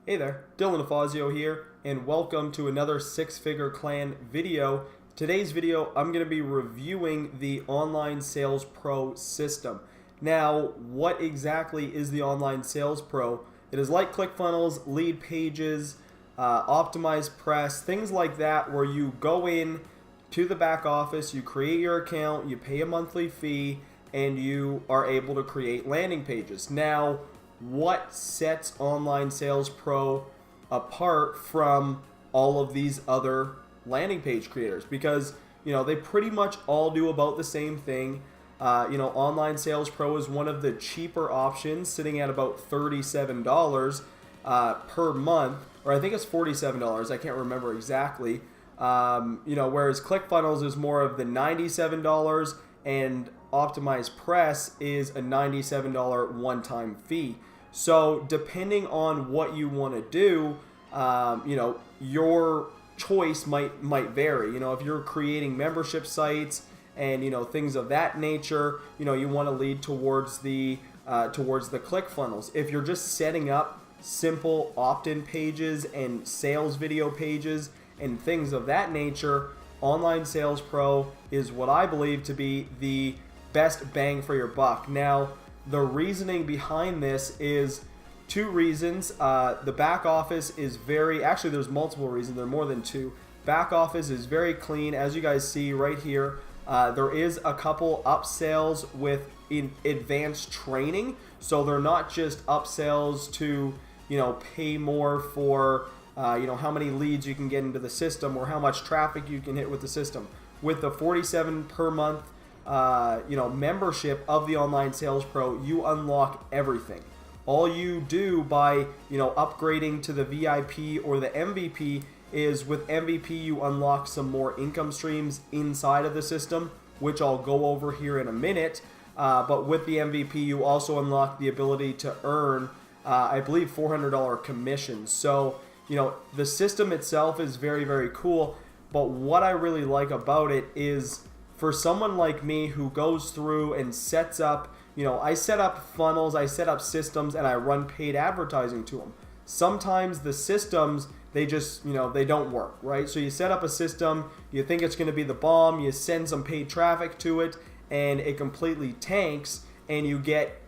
Hey there, Dylan Afazio here, and welcome to another Six Figure Clan video. Today's video, I'm going to be reviewing the Online Sales Pro system. Now, what exactly is the Online Sales Pro? It is like ClickFunnels, lead pages, optimized press, things like that, where you go in to the back office, you create your account, you pay a monthly fee, and you are able to create landing pages. Now, what sets Online Sales Pro apart from all of these other landing page creators? Because they pretty much all do about the same thing. Online Sales Pro is one of the cheaper options, sitting at about $37 per month, or I think it's $47. I can't remember exactly. Whereas ClickFunnels is more of the $97, and Optimized Press is a $97 one-time fee. So depending on what you want to do, your choice might vary. If you're creating membership sites and things of that nature, you want to lead towards the ClickFunnels. If you're just setting up simple opt-in pages and sales video pages and things of that nature, Online Sales Pro is what I believe to be the best bang for your buck. Now, the reasoning behind this is two reasons. The back office is actually there's multiple reasons, there are more than two. Back office is very clean, as you guys see right here. There is a couple upsells with advanced training, so they're not just upsells to pay more for how many leads you can get into the system or how much traffic you can hit with the system. With the $47 per month membership of the Online Sales Pro, you unlock everything. All you do by upgrading to the VIP or the MVP is, with MVP you unlock some more income streams inside of the system, which I'll go over here in a minute. But with the MVP you also unlock the ability to earn I believe $400 commissions. So the system itself is very, very cool, but what I really like about it is, for someone like me who goes through and sets up, I set up funnels, I set up systems, and I run paid advertising to them. Sometimes the systems, they just, they don't work, right? So you set up a system, you think it's going to be the bomb, you send some paid traffic to it, and it completely tanks, and you get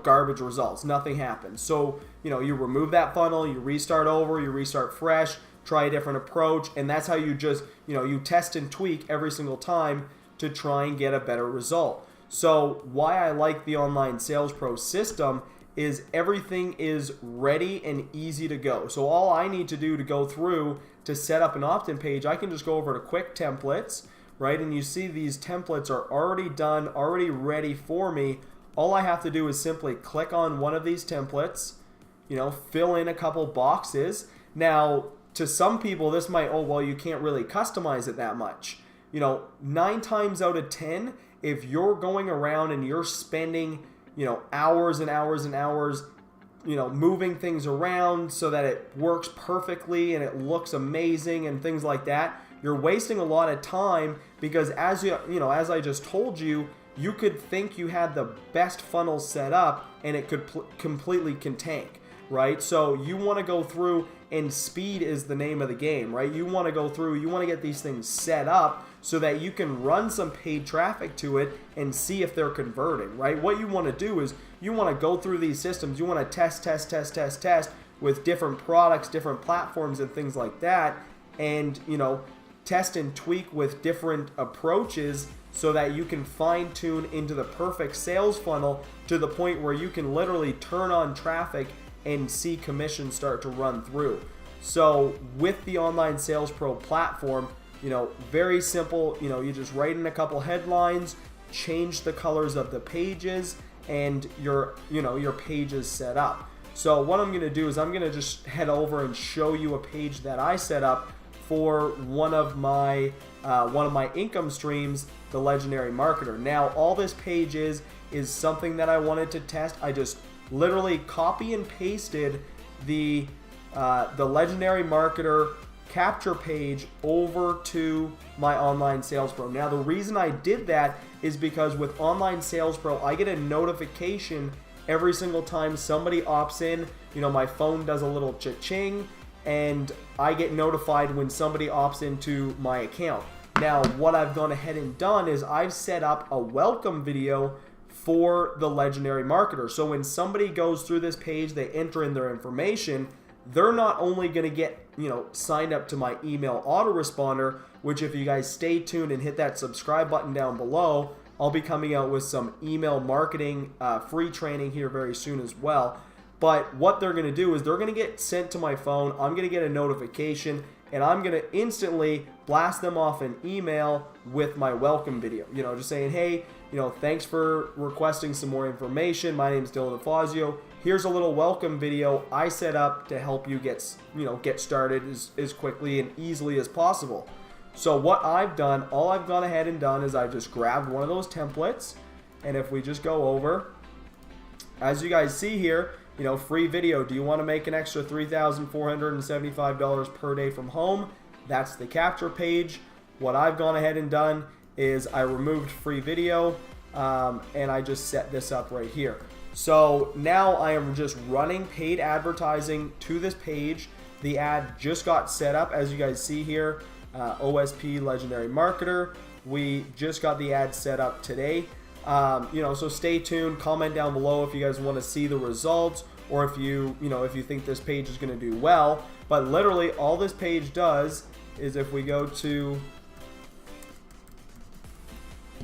garbage results. Nothing happens. So, you remove that funnel, you restart over, you restart fresh, try a different approach, and that's how you just, you test and tweak every single time to try and get a better result. So why I like the Online Sales Pro system is everything is ready and easy to go. So all I need to do to go through to set up an opt-in page, I can just go over to Quick Templates, right? And you see these templates are already done, already ready for me. All I have to do is simply click on one of these templates, fill in a couple boxes. Now, to some people, this might, you can't really customize it that much. 9 times out of 10, if you're going around and you're spending, hours and hours and hours, moving things around so that it works perfectly and it looks amazing and things like that, you're wasting a lot of time, because as I just told you, you could think you had the best funnel set up and it could completely tank, right? So you want to go through, and speed is the name of the game, right? You want to go through, you want to get these things set up so that you can run some paid traffic to it and see if they're converting, right? What you want to do is you want to go through these systems, you want to test with different products, different platforms and things like that, and test and tweak with different approaches so that you can fine tune into the perfect sales funnel to the point where you can literally turn on traffic and see commissions start to run through. So with the Online Sales Pro platform, very simple, you just write in a couple headlines, change the colors of the pages, and your page is set up. So what I'm going to do is I'm going to just head over and show you a page that I set up for one of my income streams, the Legendary Marketer. Now, all this page is something that I wanted to test. I just literally copy and pasted the Legendary Marketer capture page over to my Online Sales Pro. Now, the reason I did that is because with Online Sales Pro, I get a notification every single time somebody opts in, you know, my phone does a little cha-ching, and I get notified when somebody opts into my account. Now, what I've gone ahead and done is I've set up a welcome video for the legendary marketer. So when somebody goes through this page, they enter in their information, they're not only going to get, you know, signed up to my email autoresponder, which if you guys stay tuned and hit that subscribe button down below, I'll be coming out with some email marketing free training here very soon as well. But what they're going to do is they're going to get sent to my phone. I'm going to get a notification, and I'm going to instantly blast them off an email with my welcome video. You know, just saying, hey, you know, thanks for requesting some more information. My name is Dylan Fazio. Here's a little welcome video I set up to help you get started as quickly and easily as possible. So what I've done, all I've gone ahead and done is I've just grabbed one of those templates, and if we just go over, as you guys see here, you know, free video. Do you want to make an extra $3,475 per day from home? That's the capture page. What I've gone ahead and done is I removed free video, and I just set this up right here. So now I am just running paid advertising to this page. The ad just got set up, as you guys see here. OSP Legendary Marketer. We just got the ad set up today. You know, so stay tuned. Comment down below if you guys want to see the results, or if you think this page is going to do well. But literally, all this page does is, if we go to,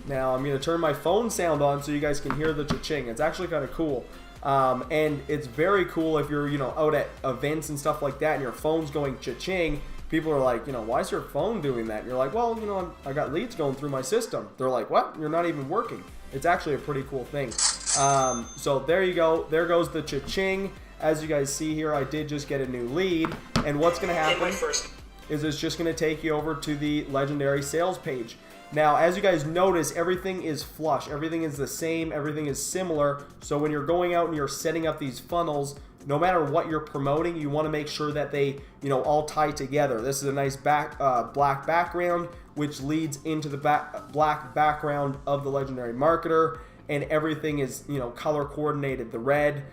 now I'm going to turn my phone sound on so you guys can hear the cha-ching. It's actually kind of cool. And it's very cool if you're, you know, out at events and stuff like that, and your phone's going cha-ching. People are like, you know, why is your phone doing that? And you're like, well, you know, I got leads going through my system. They're like, what? You're not even working. It's actually a pretty cool thing. So there you go. There goes the cha-ching. As you guys see here, I did just get a new lead. And what's going to happen is it's just going to take you over to the legendary sales page. Now, as you guys notice, everything is flush. Everything is the same. Everything is similar. So when you're going out and you're setting up these funnels, no matter what you're promoting, you want to make sure that they, you know, all tie together. This is a nice black background, which leads into the black background of the legendary marketer, and everything is, you know, color coordinated. The red,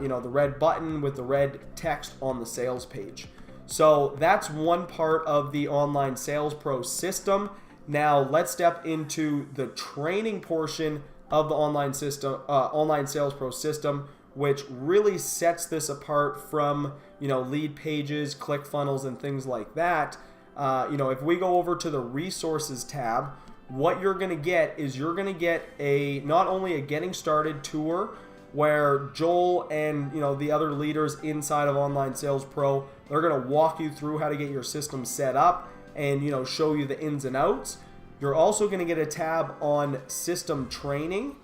you know, the red button with the red text on the sales page. So that's one part of the Online Sales Pro system. Now let's step into the training portion of the Online Sales Pro system, which really sets this apart from, you know, lead pages, ClickFunnels, and things like that. You know, if we go over to the resources tab, what you're going to get is you're going to get not only a getting started tour where Joel and, you know, the other leaders inside of Online Sales Pro, they're going to walk you through how to get your system set up and, you know, show you the ins and outs. You're also going to get a tab on system training.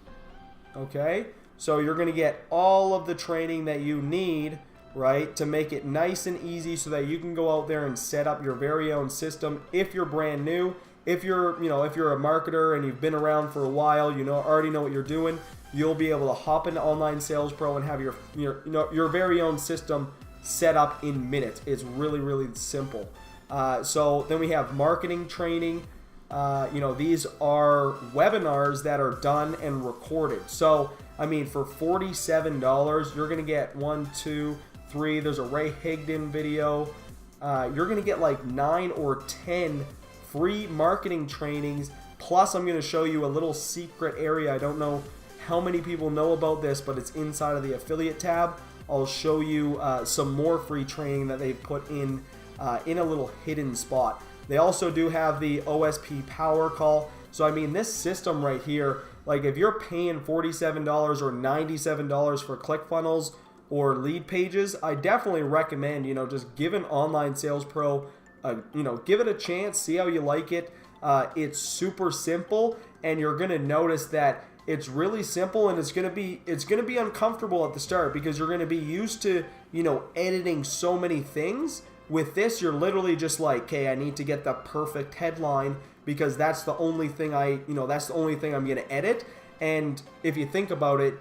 Okay. So you're going to get all of the training that you need, right, to make it nice and easy so that you can go out there and set up your very own system if you're brand new. If you're, you know, if you're a marketer and you've been around for a while, you know, already know what you're doing, you'll be able to hop into Online Sales Pro and have your very own system set up in minutes. It's really, really simple. So then we have marketing training. You know, these are webinars that are done and recorded. So I mean, for $47, you're going to get 1, 2, 3. There's a Ray Higdon video. You're going to get like 9 or 10 free marketing trainings. Plus, I'm going to show you a little secret area. I don't know how many people know about this, but it's inside of the affiliate tab. I'll show you some more free training that they've put in a little hidden spot. They also do have the OSP Power Call. So, I mean, this system right here, like if you're paying $47 or $97 for ClickFunnels or lead pages, I definitely recommend, you know, just give an Online Sales Pro, you know, give it a chance, see how you like it. It's super simple, and you're going to notice that it's really simple, and it's going to be uncomfortable at the start because you're going to be used to, you know, editing so many things. With this, you're literally just like, okay, I need to get the perfect headline because that's the only thing I'm going to edit. And if you think about it,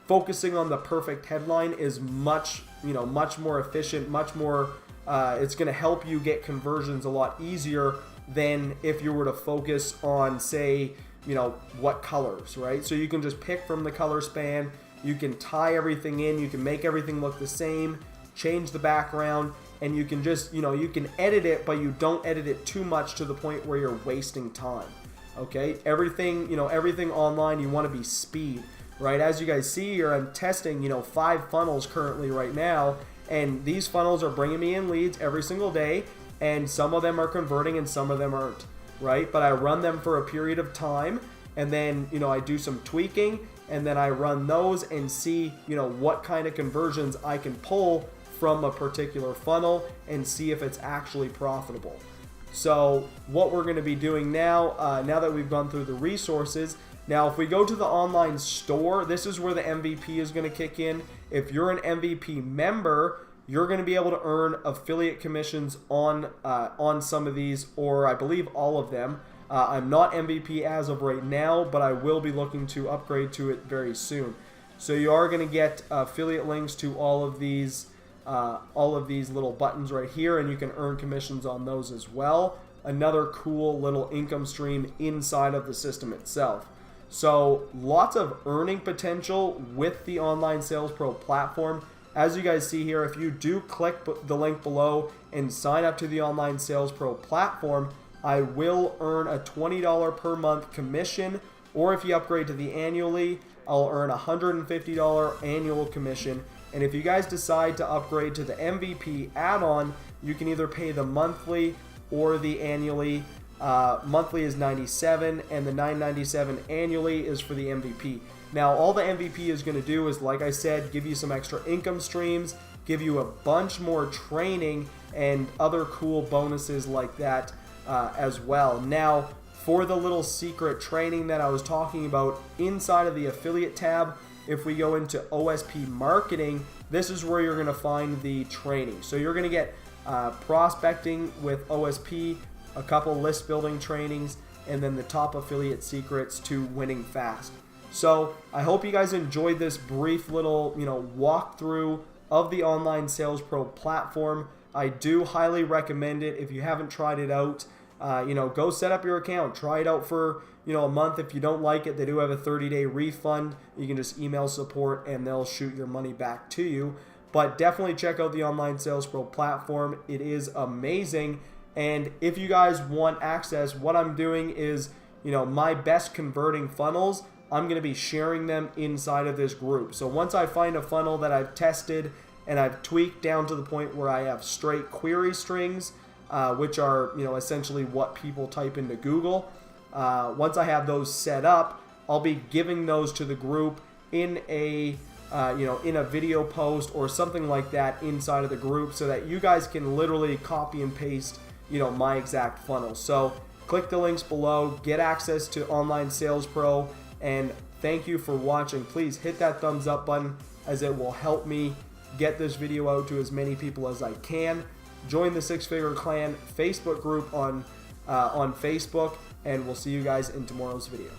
focusing on the perfect headline is much more efficient, much more, it's going to help you get conversions a lot easier than if you were to focus on, say, you know, what colors, right? So you can just pick from the color span. You can tie everything in, you can make everything look the same, change the background, and you can just, you can edit it, but you don't edit it too much to the point where you're wasting time. Okay, everything, everything online, you want to be speed, right? As you guys see here, I'm testing, 5 funnels currently right now, and these funnels are bringing me in leads every single day, and some of them are converting and some of them aren't, right? But I run them for a period of time, and then, I do some tweaking, and then I run those and see, what kind of conversions I can pull from a particular funnel and see if it's actually profitable. So what we're going to be doing now, now that we've gone through the resources, now if we go to the online store, this is where the MVP is going to kick in. If you're an MVP member, you're going to be able to earn affiliate commissions on some of these, or I believe all of them. I'm not MVP as of right now, but I will be looking to upgrade to it very soon. So you are going to get affiliate links to all of these little buttons right here, and you can earn commissions on those as well. Another cool little income stream inside of the system itself. So lots of earning potential with the Online Sales Pro platform. As you guys see here, if you do click the link below and sign up to the Online Sales Pro platform, I will earn a $20 per month commission, or if you upgrade to the annually, I'll earn a $150 annual commission. And if you guys decide to upgrade to the MVP add-on, you can either pay the monthly or the annually. Monthly is $97, and the $9.97 annually is for the MVP. Now, all the MVP is going to do is, like I said, give you some extra income streams, give you a bunch more training, and other cool bonuses like that as well. Now, for the little secret training that I was talking about inside of the affiliate tab, if we go into OSP marketing, this is where you're going to find the training. So you're going to get prospecting with OSP, a couple list building trainings, and then the top affiliate secrets to winning fast. So I hope you guys enjoyed this brief little, walkthrough of the Online Sales Pro platform. I do highly recommend it. If you haven't tried it out, go set up your account, try it out for a month. If you don't like it, they do have a 30-day refund. You can just email support and they'll shoot your money back to you. But definitely check out the Online Sales Pro platform. It is amazing. And if you guys want access, what I'm doing is, my best converting funnels, I'm going to be sharing them inside of this group. So once I find a funnel that I've tested and I've tweaked down to the point where I have straight query strings, which are, essentially what people type into Google, once I have those set up, I'll be giving those to the group in a video post or something like that inside of the group, so that you guys can literally copy and paste, my exact funnel. So click the links below, get access to Online Sales Pro, and thank you for watching. Please hit that thumbs up button, as it will help me get this video out to as many people as I can. Join the Six Figure Clan Facebook group on Facebook, and we'll see you guys in tomorrow's video.